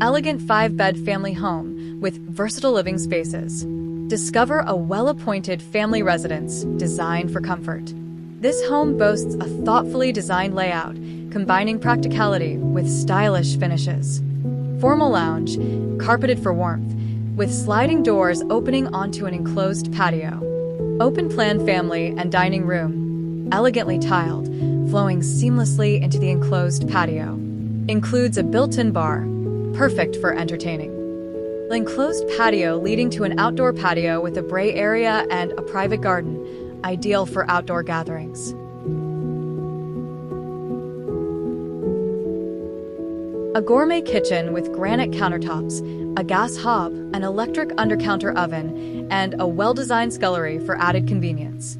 Elegant 5-bed family home with versatile living spaces. Discover a well-appointed family residence designed for comfort. This home boasts a thoughtfully designed layout, combining practicality with stylish finishes. Formal lounge, carpeted for warmth, with sliding doors opening onto an enclosed patio. Open-plan family and dining room, elegantly tiled, flowing seamlessly into the enclosed patio. Includes a built-in bar, perfect for entertaining. The enclosed patio leading to an outdoor patio with a braai area and a private garden, ideal for outdoor gatherings. A gourmet kitchen with granite countertops, a gas hob, an electric under-counter oven, and a well-designed scullery for added convenience.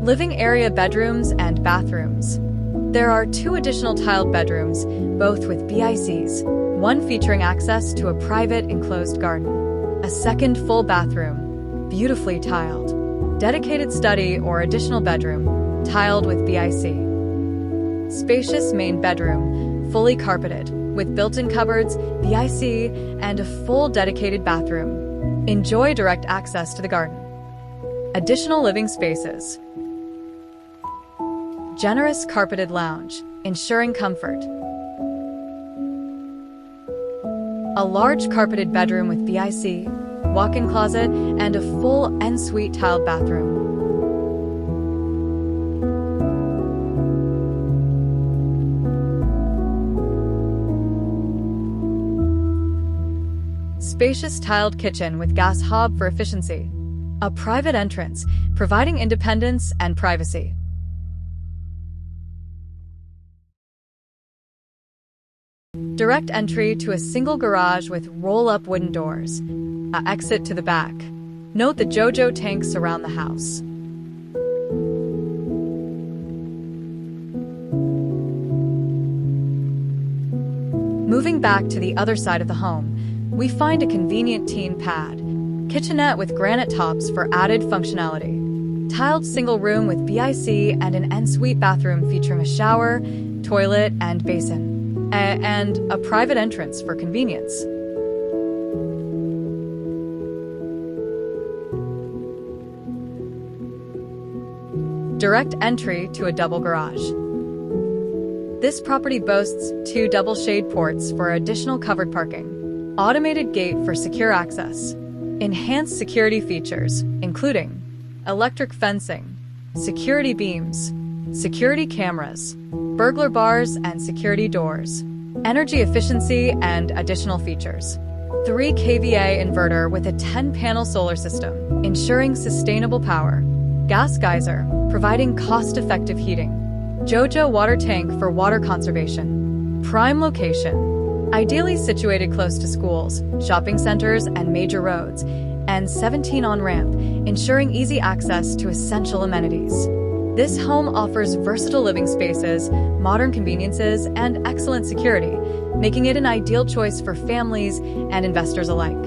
Living area bedrooms and bathrooms. There are 2 additional tiled bedrooms, both with BICs, one featuring access to a private enclosed garden. A second full bathroom, beautifully tiled. Dedicated study or additional bedroom, tiled with BIC. Spacious main bedroom, fully carpeted, with built-in cupboards, BIC, and a full dedicated bathroom. Enjoy direct access to the garden. Additional living spaces. Generous carpeted lounge, ensuring comfort. A large carpeted bedroom with BIC, walk-in closet, and a full en-suite tiled bathroom. Spacious tiled kitchen with gas hob for efficiency. A private entrance, providing independence and privacy. Direct entry to a single garage with roll-up wooden doors. An exit to the back. Note the JoJo tanks surround the house. Moving back to the other side of the home, we find a convenient teen pad. Kitchenette with granite tops for added functionality. Tiled single room with BIC and an en-suite bathroom featuring a shower, toilet, and basin. And a private entrance for convenience. Direct entry to a double garage. This property boasts 2 double shade ports for additional covered parking. Automated gate for secure access. Enhanced security features, including electric fencing, security beams, security cameras, burglar bars and security doors, energy efficiency and additional features. 3 kVA inverter with a 10-panel solar system, ensuring sustainable power. Gas geyser, providing cost-effective heating. JoJo water tank for water conservation. Prime location, ideally situated close to schools, shopping centers, and major roads, and 17 on-ramp, ensuring easy access to essential amenities. This home offers versatile living spaces, modern conveniences, and excellent security, making it an ideal choice for families and investors alike.